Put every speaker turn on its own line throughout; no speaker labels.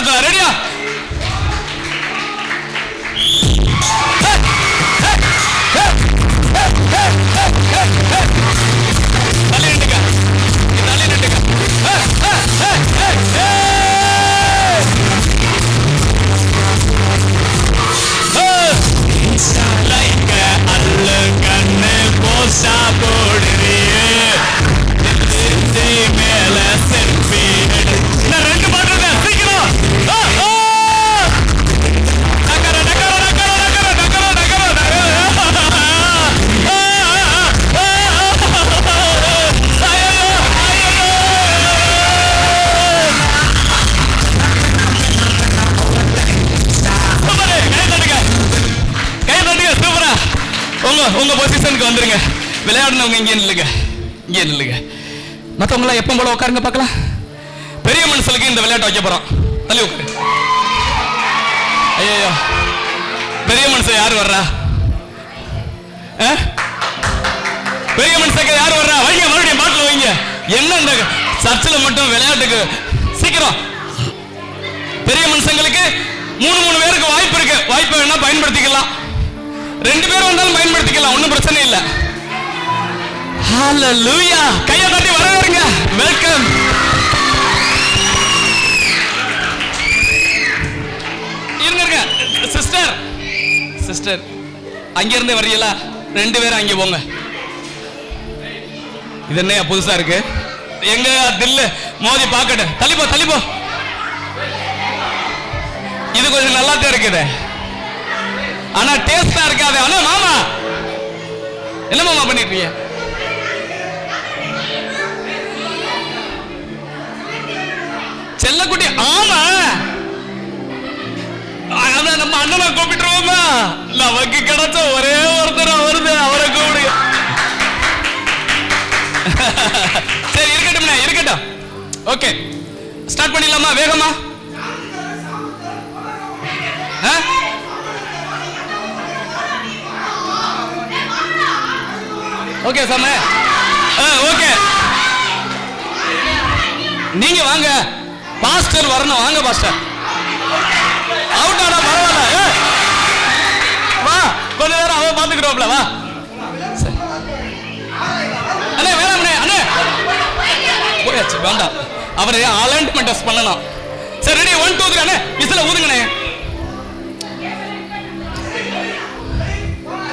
நடத்தலாம். ரெடியா? தள்ளி நின்னுங்க, தள்ளி நின்னுங்க. அல்ல கண்ணு போசா போடுறியே மேல செல்ஃபி நான் 2 பாட்டு சீக்கிரம். உங்க பொசிஷனுக்கு வந்துருங்க. விளையாடுனவங்க இங்கே நில்லுங்க, இங்கே நில்லுங்க. மற்றவங்களாம் எப்போ போல உட்காருங்க பார்க்கலாம். பெரிய மனுஷனுக்கு இந்த விளையாட்டை வைக்க போறோம். தள்ளி உட்காரு. ஐயோ, பெரிய மனுஷன் யார் வர்றா? பெரிய மனுஷனுக்கு யார் வர்றா? வைங்க, மறுபடியும் பாட்டில் வைங்க. என்ன இந்த சர்ச்சில் மட்டும் விளையாட்டுக்கு? சீக்கிரம். பெரிய மனுஷங்களுக்கு 3 பேருக்கு வாய்ப்பு இருக்கு. வாய்ப்பை வேணா பயன்படுத்திக்கலாம். 2 பேர் வந்தாலும் பயன்படுத்திக்கலாம், ஒன்றும் பிரச்சனை இல்லை. ஹல்லேலூயா. கையை தட்டி வரவேறுங்க. வெல்கம். இருங்க சிஸ்டர், சிஸ்டர் அங்கிருந்தே வர்றீங்களா? 2 பேரும் அங்கே போங்க. இது என்ன புதுசா இருக்கு? எங்க தில்லு மோதி பாக்கட்டு. தள்ளிப்போ, தள்ளிப்போ. இது கொஞ்சம் நல்லா தான் இருக்குது, ஆனா டேஸ்டா இருக்காது. ஆனா மாமா என்ன மாமா பண்ணிட்டு செல்லக்குட்டி? ஆமா, நம்ம அண்ணனை கூப்பிட்டுருவோமா? நமக்கு கிடைச்ச ஒரே ஒருத்தர் வருது, அவரை கூப்பிடுங்க. சரி, இருக்கட்டும் இருக்கட்டும். ஓகே, ஸ்டார்ட் பண்ணிடலாமா? வேகமா. ஓகே சாம. ஓகே, நீங்க வாங்க. பாஸ்டர் வரணும். வாங்க பாஸ்டர். அவுட் ஆனா பரவாயில்ல. வா, கொஞ்ச நேரம் அவன் பாத்துக்கிறோம்ல. வா அண்ணே, வேணாம் அண்ணே, போயாச்சு, வேண்டாம். அவரை அலைன்மெண்ட் டெஸ்ட் பண்ணணும். சரி, ரெடி? 1 2 3 அண்ணே, விசில ஊதுங்கண்ணே.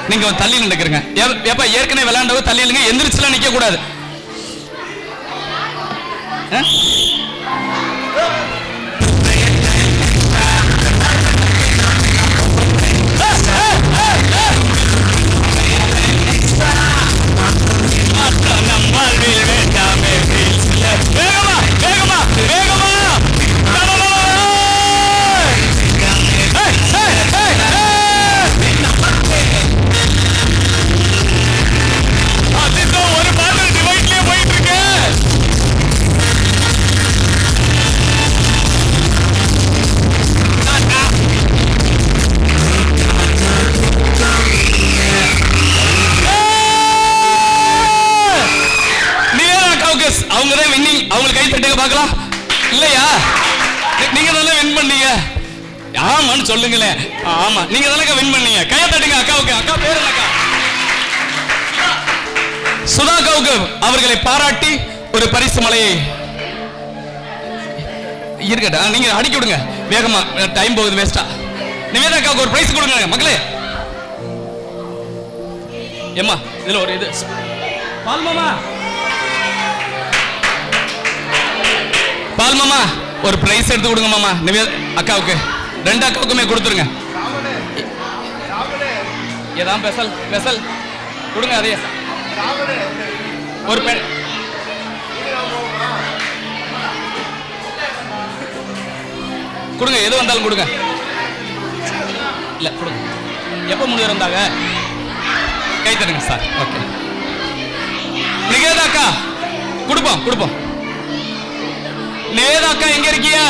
நீங்க தள்ளி நின்னுக்கிறீங்க. எப்ப ஏற்கனவே விளையாண்டவ தள்ளி நில்லுங்க. எந்திரிச்சுலாம் நிக்க கூடாது. வேகமா வேகமா வேகமா. ஒரு பாட்டு டிவைட்லயே போயிட்டு இருக்கு. அவங்க தான் வின்னிங். அவங்களுக்கு கை தட்டுங்க பார்க்கலாம். இல்லையா? நீங்க தானே வின் பண்ணீங்க. ஆமான்னு சொல்லுங்களேன். ஆமா, நீங்க தானே வின் பண்ணீங்க. கையை தட்டுங்க அக்காவுக்கு. அக்கா பேர் என்னக்கா? சுதா கவுக்கு. அவர்களை பாராட்டி ஒரு பரிசு மலையை இருக்கட்டா. நீங்க அடிக்க விடுங்க வேகமா, டைம் போகுது வேஸ்டா. நிவேதா அக்காவுக்கு ஒரு பிரைஸ் கொடுங்க மக்களே. ஏமா இதுல ஒரு இது பால் மாமா, பால் மாமா ஒரு பிரைஸ் எடுத்து கொடுங்க மாமா. நிவேதா அக்காவுக்கு 2 அக்காவுக்குமே கொடுத்துருங்க. ஏதான் பெசல் பெசல் கொடுங்க. அதே ஒரு கொடுங்க, எது வந்தாலும் கொடுங்க. இல்ல கொடுங்க. எப்ப 3 பேர் வந்தாங்க? கை தருங்க சார். ஓகே, நிவேதா அக்கா கொடுப்போம் கொடுப்போம். நிவேதா அக்கா எங்க இருக்கீங்க?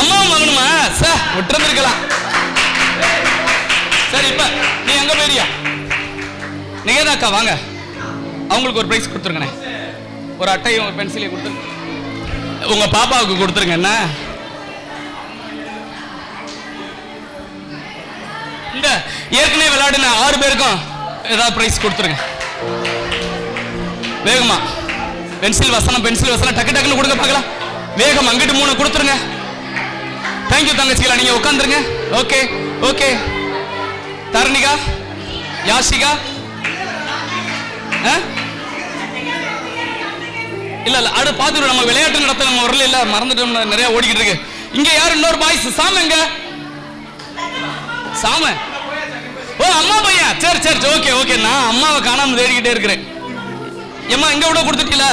அம்மா வாங்கணுமா சார்? விட்டுருந்துருக்கலாம். சரி, இப்ப நீ எங்க போயிரியா? நிவேதா அக்கா வாங்க, அவங்களுக்கு ஒரு பிரைஸ் கொடுத்துருங்கண்ணே. ஒரு அட்டையும் ஒரு பென்சிலையும் கொடுத்துருங்க. உங்க பாப்பாவுக்கு கொடுத்துருங்க. என்ன இந்த ஏற்கனவே விளையாடின 6 பேருக்கும் ஏதாவது பிரைஸ் கொடுத்துருங்க. வேகமா பென்சில் வசனம் டக்கு டக்குன்னு கொடுங்க பார்க்கலாம். வேகம் அங்கிட்டு 3 கொடுத்துருங்க. தேங்க்யூ தங்கச்சிகளா, நீங்க உட்காந்துருங்க. Okay okay. தரணிகா, யாஷிகா, இல்ல அடு பாத்து நம்ம விளையாட்டு நடத்த நம்ம வரல, இல்ல மறந்துட்டோம், நிறைய ஓடிக்கிட்டு இருக்கு. இங்க யாரு இன்னொரு பாய்ஸ்? சாம எங்க? சாம, ஓ அம்மா பையன். சரி சரி ஓகே ஓகே. நான் அம்மாவை காணாம தேடிக்கிட்டே இருக்கிறேன். ஏம்மா இங்க விட கொடுத்துட்டீல?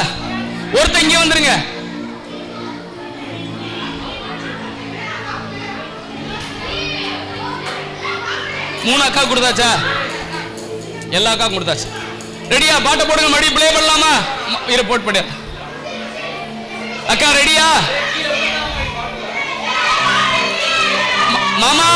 ஒருத்தர் இங்க வந்துருங்க. மூணு அக்கா கொடுத்தாச்சா? எல்லா அக்கா கொடுத்தாச்சு. ரெடியா? பாட்டை போடுங்க, மறுபடியும் பிளே பண்ணலாமா? இரு போட் பண்ணியா அக்கா? ரெடியா மாமா?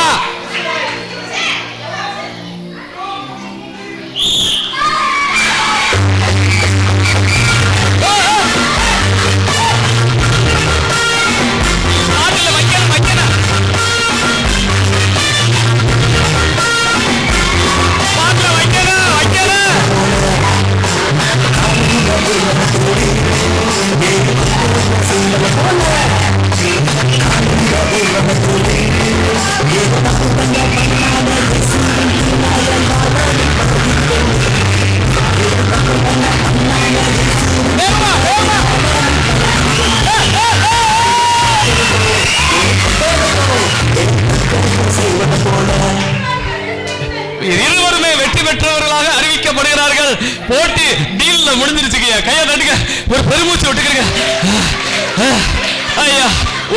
இருவருமே வெற்றி பெற்றவர்களாக அறிவிக்கப்படுகிறார்கள். போட்டி டீல்ல முடிஞ்சிருச்சுங்க. கையை தட்டுங்க, ஒரு பெருமூச்சு விட்டுக்கிறீங்க. ஐயா,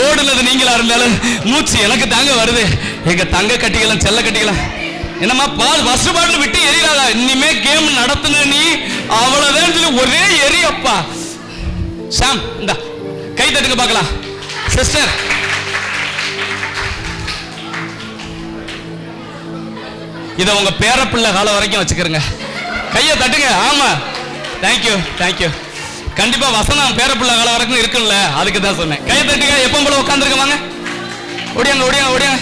ஓடுனது நீங்களா இருந்தாலும் மூச்சு எனக்கு தாங்க வருது. எங்க தங்க கட்டிக்கலாம், செல்ல கட்டிக்கலாம். என்னம்மா பால் ஃபர்ஸ்ட் பாட்டில் விட்டு எரியாதா? இனிமே கேம் நடத்துன நீ அவ்வளவுதான் சொல்லி ஒரே எரியப்பா. ஷாம் இந்த கை தட்டுங்க பார்க்கலாம். சிஸ்டர் இதை உங்க பேரப்பிள்ளை காலம் வரைக்கும் வச்சுக்கிறங்க. கையை தட்டுங்க. ஆமா, தேங்க்யூ தேங்க்யூ. கண்டிப்பா வசனம் பேரப்பிள்ளை காலம் வரைக்கும் இருக்குல்ல, அதுக்கு தான் சொன்னேன். கையை தட்டுங்க. எப்போ போல உட்காந்துருக்க வாங்க. ஓடியாங்க ஓடியாங்க ஓடியாங்க.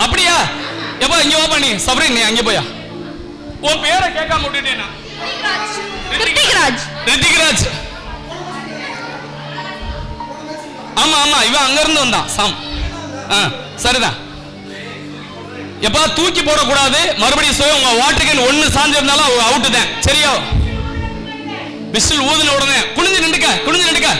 அப்படியா? எப்பா இங்க வாப்பா. நீ சப்ரீன், நீ அங்கே போயா? உன் பேரை கேட்காம விட்டுட்டேனா? ரித்திக்ராஜ். ரித்திக்ராஜ். ஆமா ஆமா, இவன் அங்க இருந்து வந்தான் சாம். சரிதான். எப்பா தூக்கி போடக்கூடாது. மறுபடியும் சொல்ல, உங்க வாட்டர் கேன் 1 சாஞ்சிருந்தாலும் அவுட்டு தான். சரியா? விசில் ஊதுன உடனே குனிஞ்சு நின்றுக்க, குனிஞ்சு நின்றுக்க.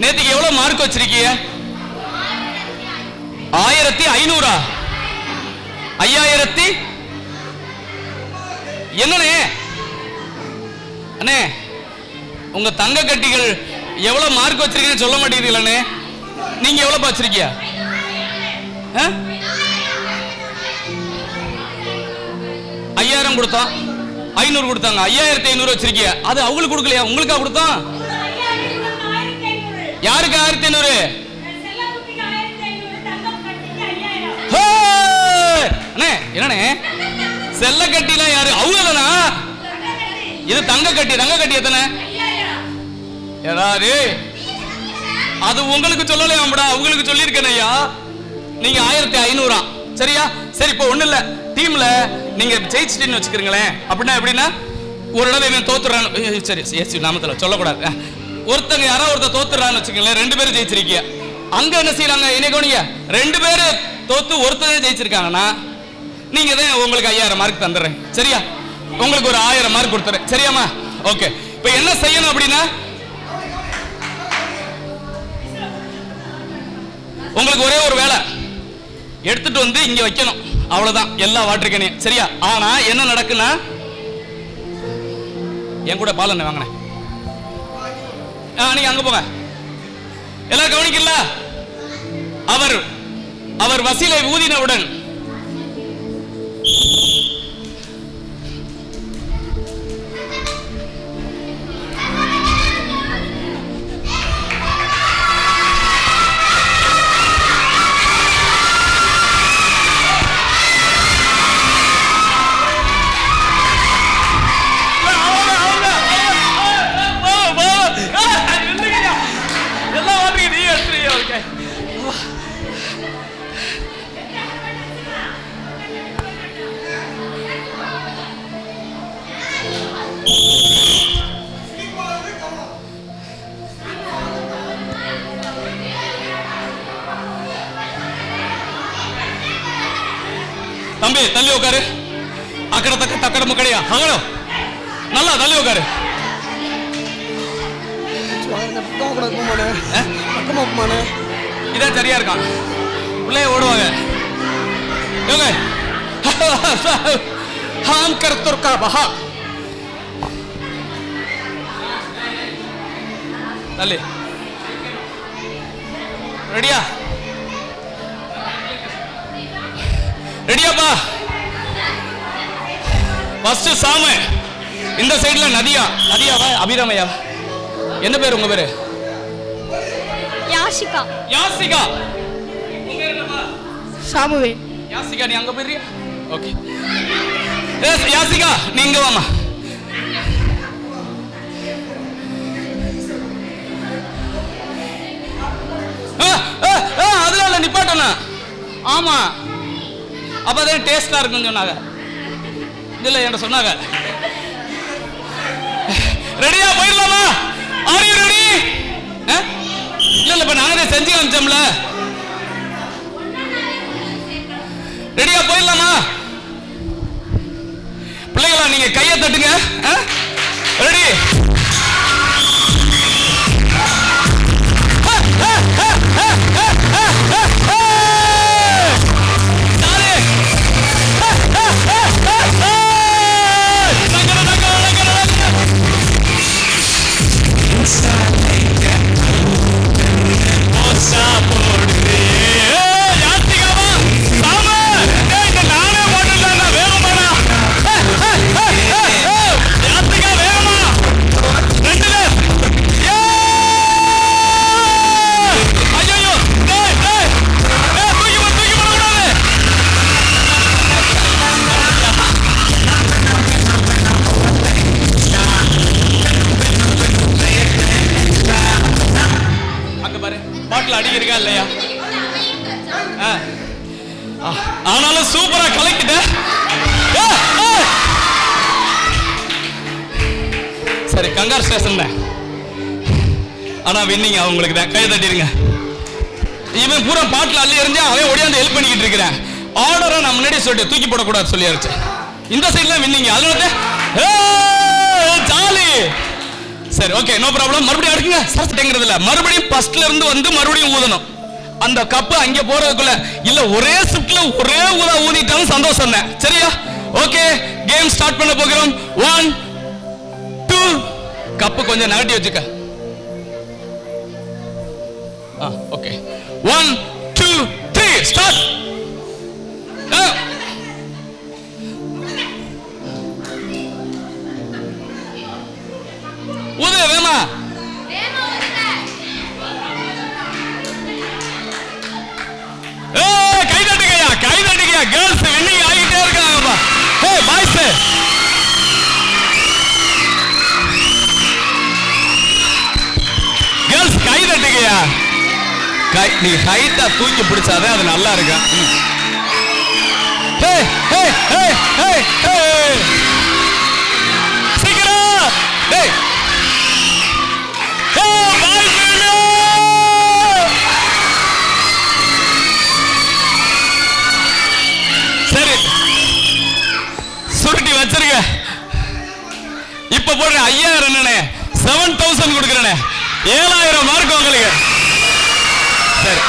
நேத்துக்கு எவ்வளவு மார்க் வச்சிருக்கீங்க? 1500. 5000. என்னண்ணே அண்ணே, உங்க தங்க கட்டிகள் எவ்வளவு மார்க் வச்சிருக்கீங்கன்னு சொல்ல மாட்டேங்குதுல்லண்ணே. நீங்க எவ்வளவு வச்சிருக்கீங்க? 5000 கொடுத்தோம், 500 கொடுத்தாங்க. 5500 வச்சிருக்கீங்க. அது அவங்களுக்கு கொடுக்கலையா? உங்களுக்கா கொடுத்தோம்? யாருக்கு 1500? அண்ணே என்னண்ணே செல்ல கட்டில யாரு? அவங்கதானா? இது தங்க கட்டி. தங்க கட்டி எத்தனை? யாரு? அது உங்களுக்கு சொல்லலையாம்டா, உங்களுக்கு சொல்லியிருக்கேன் ஐயா. நீங்க 1500. சரியா? சரி, இப்போ ஒண்ணு இல்ல, டீம்ல நீங்க ஜெயிச்சிட்டீன்னு வச்சுக்கிறீங்களேன். அப்படின்னா எப்படின்னா, ஒரு தடவை இவன் தோத்துறான். சரி நாமத்துல சொல்லக்கூடாது. ஒருத்தங்க யாராவது ஒருத்தர் தோத்துறான்னு வச்சுக்கோங்களேன், 2 பேரும் ஜெயிச்சிருக்கீங்க. அங்க என்ன செய்யறாங்க, என்ன கவனிங்க, 2 பேரு தோத்து ஒருத்தர் ஜெயிச்சிருக்காங்கன்னா நீங்க தான் உங்களுக்கு 5000 மார்க் தந்துடுறேன். சரியா? உங்களுக்கு ஒரு 1000 மார்க் கொடுத்துறேன். சரியாமா? ஓகே. இப்போ என்ன செய்யணும் அப்படின்னா, உங்களுக்கு ஒரே ஒரு வேலை, எடுத்துட்டு வந்து இங்க வைக்கணும். அவ்வளவுதான் எல்லா வாட்டர் கேனையும். சரியா? ஆனா என்ன நடக்குன்னா, என் கூட பால் என்ன வாங்கினேன், நீங்க அங்க போங்க. எல்லாரும் கவனிக்கல. அவர் வசீலை ஊதினவுடன் தம்பி தள்ளி உட்காரு. அக்கட தக்கட முக்கடையா அகடோ நல்லா தள்ளி உட்காரு. இதான் சரியா இருக்கான். உள்ளே ஓடுவாங்க. தள்ளி ரெடியா? ரெடியாப்பா? ஃபர்ஸ்ட் சாம இந்த சைடுல நதியாவா அபிராமையா? என்ன பேர் உங்க பேரு?
யாசிகா.
யாசிகா. உங்க பேர் என்னப்பா?
சாமுவேல்.
யாசிகா நீ அங்க போயிரியா? ஓகே. யாசிகா நீ இங்க வாமா. அதுல நிப்பாட்டனா? ஆமா, அப்பதான் டேஸ்டா இருக்குன்னு சொன்னாங்க. இல்ல என்ன சொன்னாங்க. ரெடியா போயிடலாமா? Are you ready? இல்ல இப்ப நாங்க செஞ்சு காமிச்சோம்ல. ரெடியா போயிடலாமா? பிள்ளைகளா நீங்க கையை தட்டுங்க. ரெடி? அடிக்கிறீங்க இல்லையா? ஆனாலும் சூப்பரா கலக்கிட்ட. சரி கங்கார் ஸ்டேஷன் தான். ஆனா வின்னிங் அவங்களுக்கு தான். கை தட்டிருங்க. இவன் பூரா பாட்டில் அள்ளி எறிஞ்சா அவன் ஓடியாந்து ஹெல்ப் பண்ணிக்கிட்டு இருக்கிறேன். ஆர்டரை நான் முன்னாடி சொல்லிட்டு தூக்கி போடக்கூடாது சொல்லியாச்சு. இந்த சைட்ல வின்னிங். அதனால ஜாலி. சரி ஓகே நோ ப்ராப்ளம். மறுபடியும் அடுக்குங்க. சரஸ்டேங்கிறது இல்ல, மறுபடியும் ஃபர்ஸ்ட்ல இருந்து வந்து மறுபடியும் ஊதணும். அந்த கப்பு அங்கே போறதுக்குள்ள இல்ல ஒரே ஷிப்ட்ல ஒரே ஊதா ஊதிட்டாலும் சந்தோஷம் தான். சரியா? ஓகே கேம் ஸ்டார்ட் பண்ண போகிறோம். 1 2 கப்பு கொஞ்சம் நகட்டி வச்சுக்க. Okay 1 2 3 start. ஊது வேமா. கை தட்டுங்கயா, கை தட்டுங்கயா. கேர்ள்ஸ் வின்னிங் ஆகிட்டே இருக்காங்கப்பா. ஹே பாய்ஸ் கேர்ள்ஸ் கை தட்டுங்கயா. நீ ஹைட்டா தூக்கி பிடிச்சாதான் அது நல்லா இருக்கும். ஹே ஹே ஹே ஹே ஹே சீக்கிரம். ஹே ஹே இப்ப போடுறேன் 5000 என்னண்ணே 7000 கொடுக்குறேண்ணே 7000 மார்க் உங்களுக்கு. சரி